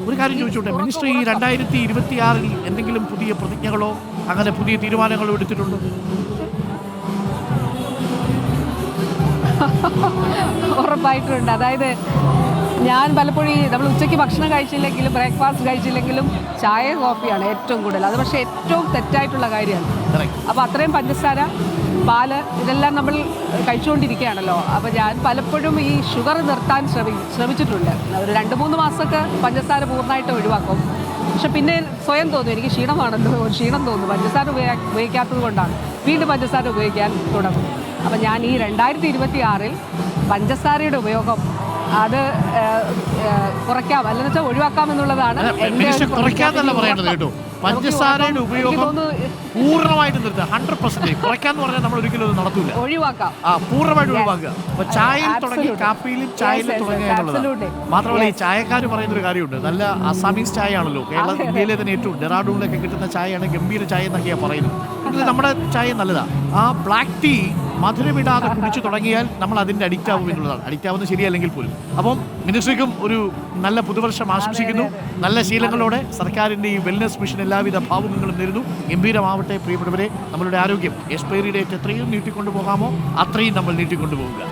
ഒരു കാര്യം ചോദിച്ചോട്ടെ, മിനിസ്റ്റർ ഈ 2026 എന്തെങ്കിലും പുതിയ പ്രതിജ്ഞകളോ അങ്ങനെ പുതിയ തീരുമാനങ്ങളോ എടുത്തിട്ടുണ്ടോ? ഉറപ്പായിട്ടുണ്ട്. അതായത് ഞാൻ പലപ്പോഴും നമ്മൾ ഉച്ചയ്ക്ക് ഭക്ഷണം കഴിച്ചില്ലെങ്കിലും ബ്രേക്ക്ഫാസ്റ്റ് കഴിച്ചില്ലെങ്കിലും ചായ കോഫിയാണ് ഏറ്റവും കൂടുതൽ. അത് പക്ഷേ ഏറ്റവും തെറ്റായിട്ടുള്ള കാര്യമാണ്. അപ്പോൾ അത്രയും പഞ്ചസാര, പാല് ഇതെല്ലാം നമ്മൾ കഴിച്ചുകൊണ്ടിരിക്കുകയാണല്ലോ. അപ്പോൾ ഞാൻ പലപ്പോഴും ഈ ഷുഗർ നിർത്താൻ ശ്രമിച്ചിട്ടുണ്ട്. ഒരു 2-3 മാസമൊക്കെ പഞ്ചസാര പൂർണ്ണമായിട്ട് ഒഴിവാക്കും. പക്ഷെ പിന്നെ സ്വയം തോന്നും എനിക്ക് ക്ഷീണമാണല്ലോ, ക്ഷീണം തോന്നും. പഞ്ചസാര ഉപയോഗിക്കാത്തത് കൊണ്ടാണ് വീണ്ടും പഞ്ചസാര ഉപയോഗിക്കാൻ തുടങ്ങും. അപ്പം ഞാൻ ഈ 2026 പഞ്ചസാരയുടെ ഉപയോഗം അത് കുറയ്ക്കാം, അല്ലെന്ന് വെച്ചാൽ ഒഴിവാക്കാം എന്നുള്ളതാണ്. കുറയ്ക്കാന്നല്ല പറയേണ്ടത് കേട്ടോ, പഞ്ചസാരയുടെ ഉപയോഗം പൂർണ്ണമായിട്ട് നിർത്തുക. 100% കുറയ്ക്കാന്ന് പറഞ്ഞാൽ നമ്മൾ ഒരിക്കലും അത് നടത്തൂല, ഒഴിവാക്കാം, പൂർണ്ണമായിട്ട് ഒഴിവാക്കുക. അപ്പൊ ചായയിൽ തുടങ്ങി കാപ്പിയിലും ചായയിലും തുടങ്ങുക എന്നുള്ളത് മാത്രമല്ല. ഈ ചായക്കാർ പറയുന്ന ഒരു കാര്യമുണ്ട്, നല്ല അസാമീസ് ചായ ആണല്ലോ ഇന്ത്യയിലെ തന്നെ ഏറ്റവും ഡെറാഡൂണിലൊക്കെ കിട്ടുന്ന ചായയാണ് ഗംഭീര ചായ എന്നൊക്കെയാണ് പറയുന്നത്. ഇത് നമ്മുടെ ചായ നല്ലതാ. ആ ബ്ലാക്ക് ടീ മധുരമിടാതെ കുടിച്ചു തുടങ്ങിയാൽ നമ്മൾ അതിൻ്റെ അഡിക്റ്റ് ആവും എന്നുള്ളതാണ്. അഡിക്റ്റ് ആവുന്നത് ശരിയല്ലെങ്കിൽ പോലും. അപ്പം മിനിസ്ട്രിക്കും ഒരു നല്ല പുതുവർഷം ആശംസിക്കുന്നു. നല്ല ശീലങ്ങളോടെ സർക്കാരിൻ്റെ ഈ വെൽനസ് മിഷൻ എല്ലാവിധ ഭാവുകങ്ങളും നേരുന്നു. ഗംഭീരമാവട്ടെ പ്രിയപ്പെട്ടവരെ. നമ്മളുടെ ആരോഗ്യം എക്സ്പയറി ഡേറ്റ് എത്രയും നീട്ടിക്കൊണ്ടുപോകാമോ അത്രയും നമ്മൾ നീട്ടിക്കൊണ്ടുപോകുക.